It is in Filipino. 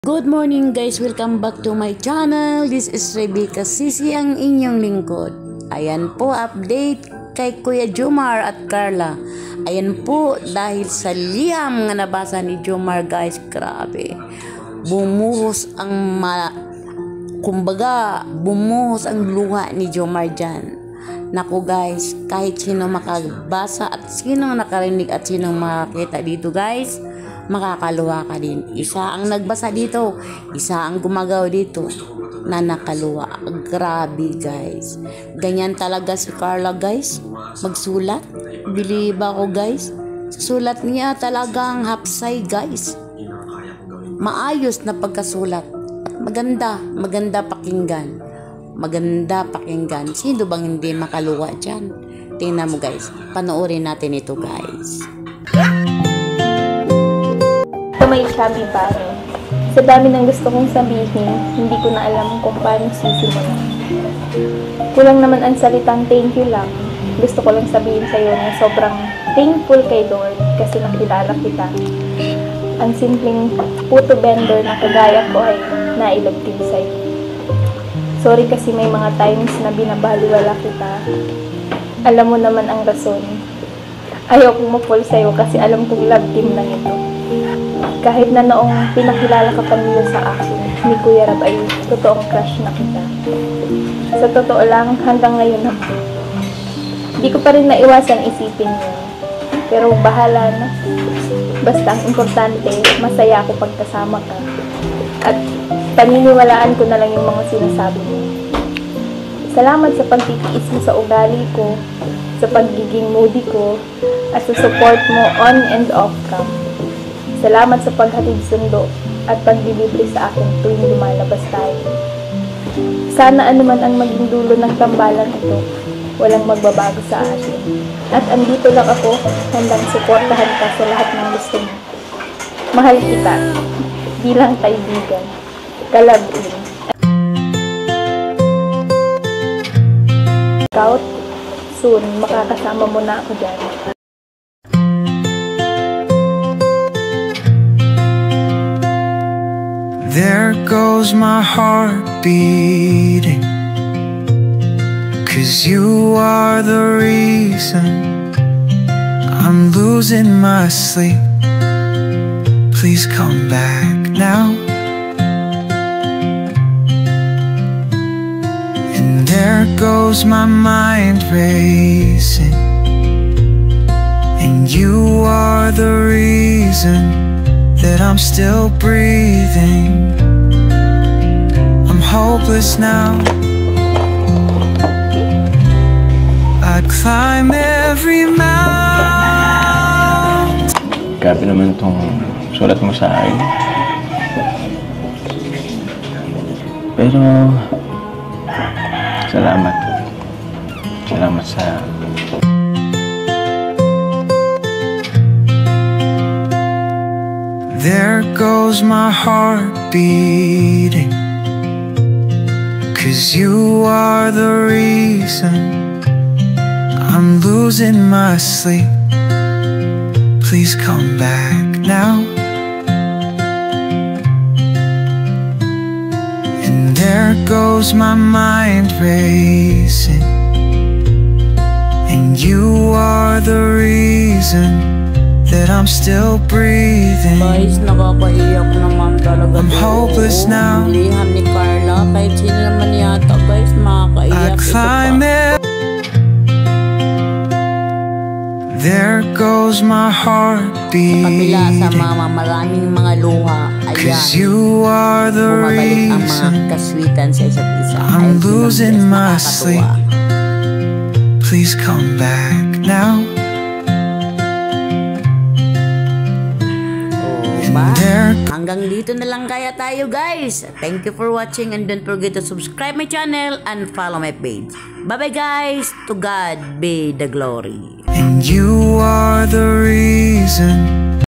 Good morning guys! Welcome back to my channel. This is Rebecca Sisi, ang inyong lingkod. Ayan po, update kay Kuya Jomar at Carla. Ayan po, dahil sa liham nga nabasa ni Jomar guys, grabe. Bumuhos ang bumuhos ang luha ni Jomar dyan. Naku guys, kahit sino makabasa at sino nakarinig at sino makakita dito guys, makakaluwa ka din. Isa ang nagbasa dito, isa ang gumagaw dito na nakaluwa. Grabe guys, ganyan talaga si Carla guys, magsulat. Believe ako guys, sulat niya talagang hapsay guys, maayos na pagkasulat. Maganda pakinggan. Sino bang hindi makaluwa dyan? Tingnan mo guys, panoorin natin ito guys. May chubby pare. Sa dami ng gusto kong sabihin, hindi ko na alam kung paano sisimulan. Kulang naman ang salitang thank you lang. Gusto ko lang sabihin sa'yo na sobrang thankful kay Lord kasi nakilala kita. Ang simpleng puto vendor na kagaya ko ay nailog din sa'yo. Sorry kasi may mga times na binabaliwala kita. Alam mo naman ang rason. Ayaw kong ma-fall sa'yo kasi alam kong love team lang ito. Kahit na noong pinakilala ka pa nila sa akin, ni Kuya Rab ay totoong crush na kita. Sa totoo lang, hanggang ngayon ako. Di ko pa rin naiwasan isipin yun. Pero bahala na. Basta ang importante, masaya ako pagkasama ka. At paniniwalaan ko na lang yung mga sinasabi mo. Salamat sa pagtitiis mo sa ugali ko, sa pagiging moody ko, at sa support mo on and off cam. Salamat sa paghatid sundo at paglilibre sa akin tuwing lumalabas tayo. Sana anuman ang maging dulo ng tambalan ito, walang magbabago sa atin. At andito lang ako, handang suportahan ka sa lahat ng gusto mo. Mahal kita, bilang kaibigan, kalab-in. Scout, soon makakasama mo na ako dyan. There goes my heart beating, 'cause you are the reason I'm losing my sleep. Please come back now. And there goes my mind racing, and you are the reason that I'm still breathing. I'm hopeless now. I'd climb every mountain. Grabe naman tong sulat mo sa akin. Pero salamat. Salamat sa There goes my heart beating, 'cause you are the reason I'm losing my sleep. Please come back now. And there goes my mind racing, and you are the reason that I'm still breathing. Guys, nakakaiyak naman talaga. I'm hopeless now. Liham ni Carla, kahit sino naman yata guys, makakaiyak. I climb it. There goes my heart beating, Kabila sa maraming mga luha, ayan, 'cause you are the bumabalik ang mga reason kaswitan sa isa't isa. I'm Ayun, losing guys, my nakakatuwa. sleep. Please come back now. Hanggang dito na lang kaya tayo guys. Thank you for watching and don't forget to subscribe my channel and follow my page. Bye bye guys. To God be the glory. And you are the reason